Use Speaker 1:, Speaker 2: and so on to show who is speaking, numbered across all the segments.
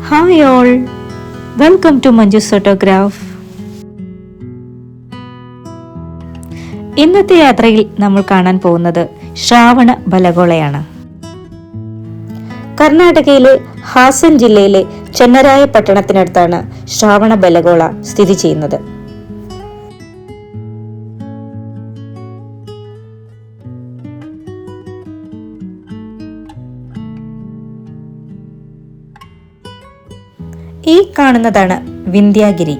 Speaker 1: Hi all, welcome to Manju's photograph. ഇന്നത്തെ യാത്രയിൽ നമ്മൾ കാണാൻ പോകുന്നത് ശ്രാവണ ബലഗോളയാണ്. കർണാടകയിലെ ഹാസൻ ജില്ലയിലെ ചെന്നരായ പട്ടണത്തിനടുത്താണ് ശ്രാവണ ബലഗോള സ്ഥിതി ചെയ്യുന്നത്. ഈ കാണുന്നതാണ് വിന്ധ്യാഗിരി.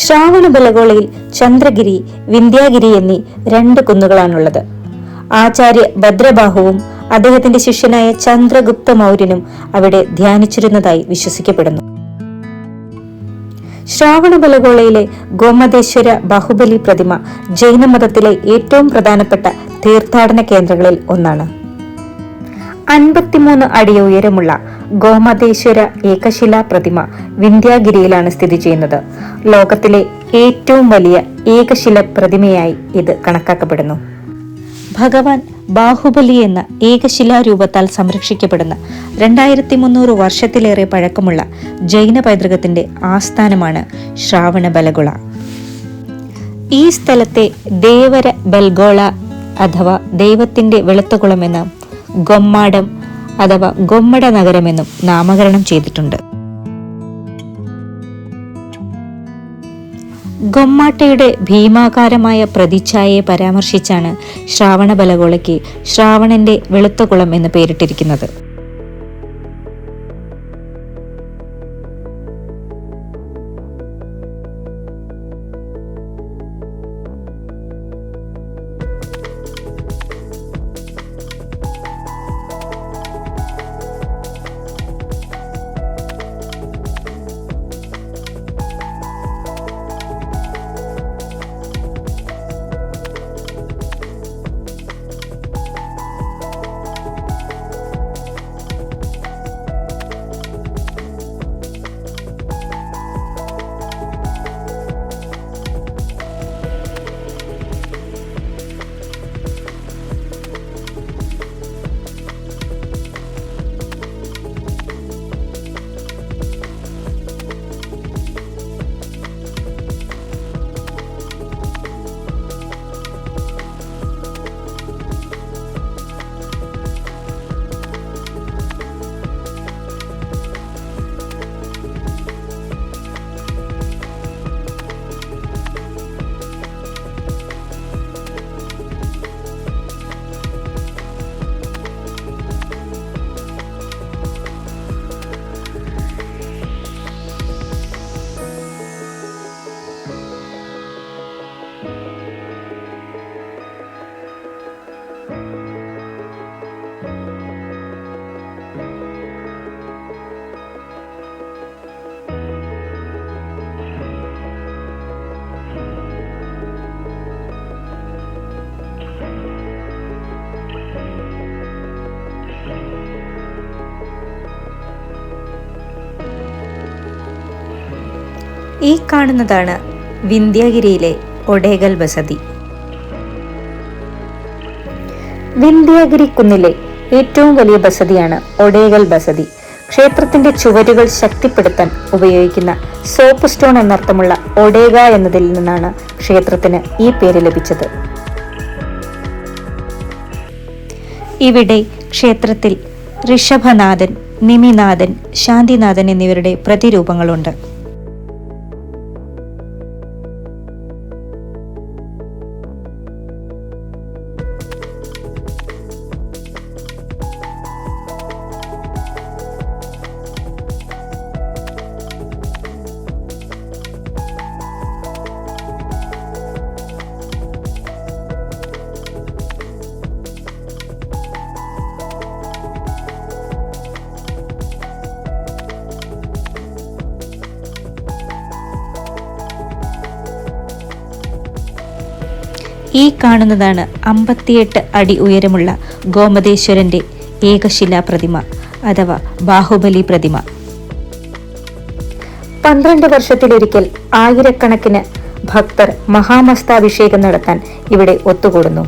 Speaker 1: ശ്രാവണ ബലഗോളയിൽ ചന്ദ്രഗിരി, വിന്ധ്യാഗിരി എന്നീ രണ്ട് കുന്നുകളാണുള്ളത്. ആചാര്യ ഭദ്രബാഹുവും അദ്ദേഹത്തിന്റെ ശിഷ്യനായ ചന്ദ്രഗുപ്ത മൗര്യനും അവിടെ ധ്യാനിച്ചിരുന്നതായി വിശ്വസിക്കപ്പെടുന്നു. ശ്രാവണ ബലഗോളയിലെ ഗോമതേശ്വര ബാഹുബലി പ്രതിമ ജൈനമതത്തിലെ ഏറ്റവും പ്രധാനപ്പെട്ട തീർത്ഥാടന കേന്ദ്രങ്ങളിൽ ഒന്നാണ്. 53 അടി ഉയരമുള്ള ഗോമതേശ്വര ഏകശിലാ പ്രതിമ വിന്ധ്യാഗിരിയിലാണ് സ്ഥിതി ചെയ്യുന്നത്. ലോകത്തിലെ ഏറ്റവും വലിയ ഏകശില പ്രതിമയായി ഇത് കണക്കാക്കപ്പെടുന്നു. ഭഗവാൻ ബാഹുബലി എന്ന ഏകശിലാരൂപത്താൽ സംരക്ഷിക്കപ്പെടുന്ന 2300 വർഷത്തിലേറെ പഴക്കമുള്ള ജൈന പൈതൃകത്തിന്റെ ആസ്ഥാനമാണ് ശ്രാവണ ബലഗോള. ഈ സ്ഥലത്തെ ദേവര ബൽഗോള അഥവാ ദൈവത്തിന്റെ വെളുത്തുകുളം എന്ന ഗൊമ്മാടം അഥവാ ഗൊമ്മട നഗരമെന്നും നാമകരണം ചെയ്തിട്ടുണ്ട്. ഗൊമ്മാട്ടയുടെ ഭീമാകാരമായ പ്രതിച്ഛായയെ പരാമർശിച്ചാണ് ശ്രാവണ ബലഗോളയ്ക്ക് ശ്രാവണന്റെ വെളുത്തുകുളം എന്ന് പേരിട്ടിരിക്കുന്നത്. ഈ കാണുന്നതാണ് വിന്ധ്യാഗിരിയിലെ ഒഡേഗൽ ബസതി. വിന്ധ്യാഗിരി കുന്നിലെ ഏറ്റവും വലിയ ബസതിയാണ് ഒഡേഗൽ ബസതി. ക്ഷേത്രത്തിന്റെ ചുവരുകൾ ശക്തിപ്പെടുത്താൻ ഉപയോഗിക്കുന്ന സോപ്പ് സ്റ്റോൺ എന്നർത്ഥമുള്ള ഒഡേഗ എന്നതിൽ നിന്നാണ് ക്ഷേത്രത്തിന് ഈ പേര് ലഭിച്ചത്. ഇവിടെ ക്ഷേത്രത്തിൽ ഋഷഭനാഥൻ, നിമിനാഥൻ, ശാന്തിനാഥൻ എന്നിവരുടെ പ്രതിരൂപങ്ങളുണ്ട്. ഈ കാണുന്നതാണ് 58 അടി ഉയരമുള്ള ഗോമതേശ്വരന്റെ ഏകശിലാ പ്രതിമ അഥവാ ബാഹുബലി പ്രതിമ. 12 വർഷത്തിലൊരിക്കൽ ആയിരക്കണക്കിന് ഭക്തർ മഹാമസ്താഭിഷേകം നടത്താൻ ഇവിടെ ഒത്തുകൂടുന്നു.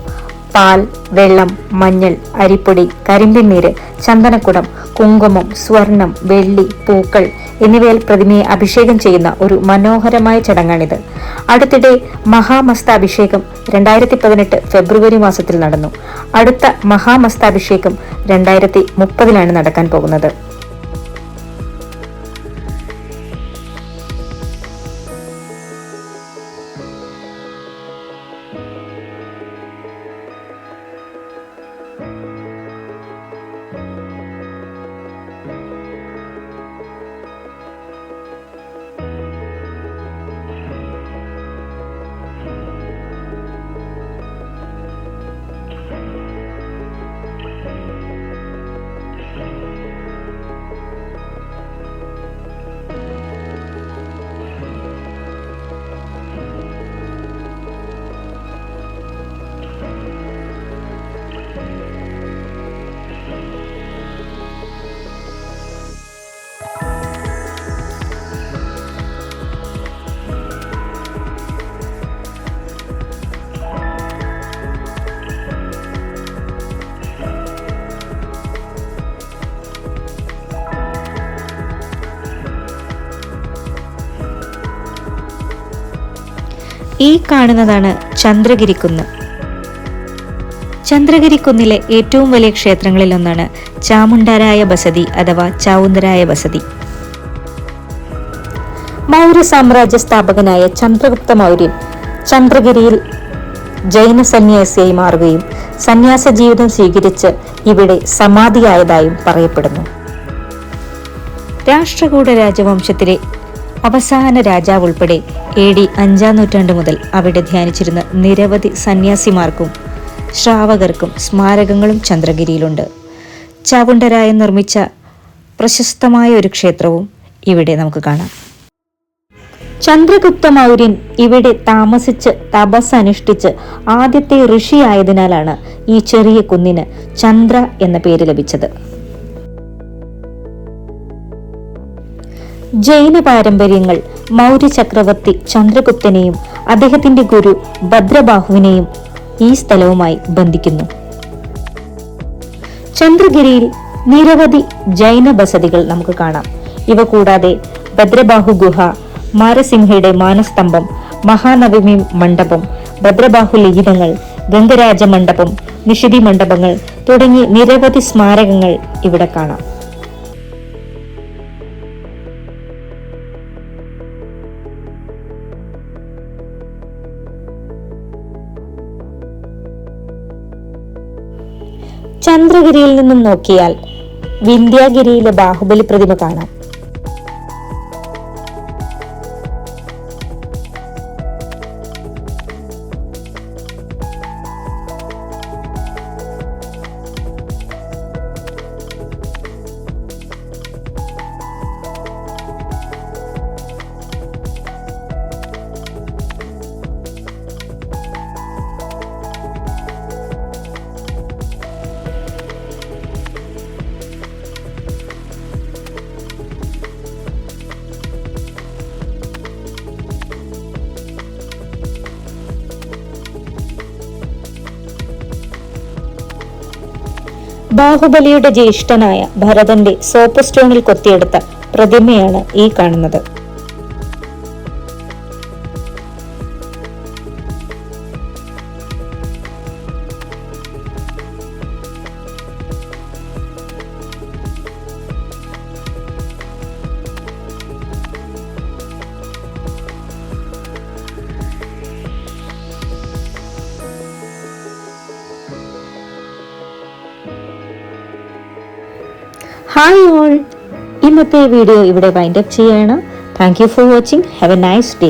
Speaker 1: പാൽ, വെള്ളം, മഞ്ഞൾ, അരിപ്പൊടി, കരിമ്പിൻനീര്, ചന്ദനക്കുടം, കുങ്കുമം, സ്വർണം, വെള്ളി, പൂക്കൾ എന്നിവയാൽ പ്രതിമയെ അഭിഷേകം ചെയ്യുന്ന ഒരു മനോഹരമായ ചടങ്ങാണിത്. അടുത്തിടെ മഹാമസ്താഭിഷേകം 2018 ഫെബ്രുവരി മാസത്തിൽ നടന്നു. അടുത്ത മഹാമസ്താഭിഷേകം 2030 നടക്കാൻ പോകുന്നത്. ഈ കാണുന്നതാണ് ചന്ദ്രഗിരിക്കുന്ന്. ചന്ദ്രഗിരിക്കുന്നിലെ ഏറ്റവും വലിയ ക്ഷേത്രങ്ങളിലൊന്നാണ് ചാമുണ്ഡരായ ബസദി അഥവാ ചാവുന്ദരായ ബസദി. മൗര്യ സാമ്രാജ്യ സ്ഥാപകനായ ചന്ദ്രഗുപ്ത മൗര്യൻ ചന്ദ്രഗിരിയിൽ ജൈന സന്യാസിയായി മാറുകയും സന്യാസ ജീവിതം സ്വീകരിച്ച് ഇവിടെ സമാധിയായതായും പറയപ്പെടുന്നു. രാഷ്ട്രകൂട രാജവംശത്തിലെ അവസാന രാജാവ് ഉൾപ്പെടെ AD 5-ാം നൂറ്റാണ്ട് മുതൽ അവിടെ ധ്യാനിച്ചിരുന്ന നിരവധി സന്യാസിമാർക്കും ശ്രാവകർക്കും സ്മാരകങ്ങളും ചന്ദ്രഗിരിയിലുണ്ട്. ചാവുണ്ഡരായൻ നിർമ്മിച്ച പ്രശസ്തമായ ഒരു ക്ഷേത്രവും ഇവിടെ നമുക്ക് കാണാം. ചന്ദ്രഗുപ്ത മൗര്യൻ ഇവിടെ താമസിച്ച് തപസ് അനുഷ്ഠിച്ച് ആദ്യത്തെ ഋഷിയായതിനാലാണ് ഈ ചെറിയ കുന്നിന് ചന്ദ്ര എന്ന പേര് ലഭിച്ചത്. ജൈന പാരമ്പര്യങ്ങൾ മൗര്യ ചക്രവർത്തി ചന്ദ്രഗുപ്തനെയും അദ്ദേഹത്തിന്റെ ഗുരു ഭദ്രബാഹുവിനെയും ഈ സ്ഥലവുമായി ബന്ധിക്കുന്നു. ചന്ദ്രഗിരിയിൽ നിരവധി ജൈന ബസതികൾ നമുക്ക് കാണാം. ഇവ കൂടാതെ ഭദ്രബാഹു ഗുഹ, മാരസിംഹയുടെ മാനസ്തംഭം, മഹാനവമി മണ്ഡപം, ഭദ്രബാഹു ലിഖിതങ്ങൾ, ഗംഗരാജ മണ്ഡപം, നിഷിതി മണ്ഡപങ്ങൾ തുടങ്ങി നിരവധി സ്മാരകങ്ങൾ ഇവിടെ കാണാം. ചന്ദ്രഗിരിയിൽ നിന്നും നോക്കിയാൽ വിന്ധ്യാഗിരിയിലെ ബാഹുബലി പ്രതിമ കാണാം. ബാഹുബലിയുടെ ജ്യേഷ്ഠനായ ഭരതന്റെ സോപ്പ് സ്റ്റോണിൽ കൊത്തിയെടുത്ത പ്രതിമയാണ് ഈ കാണുന്നത്. ഹായ് ഓൾ, ഇന്നത്തെ വീഡിയോ ഇവിടെ വൈൻഡ് അപ്പ് ചെയ്യാണ്. Thank you for watching. Have A nice day.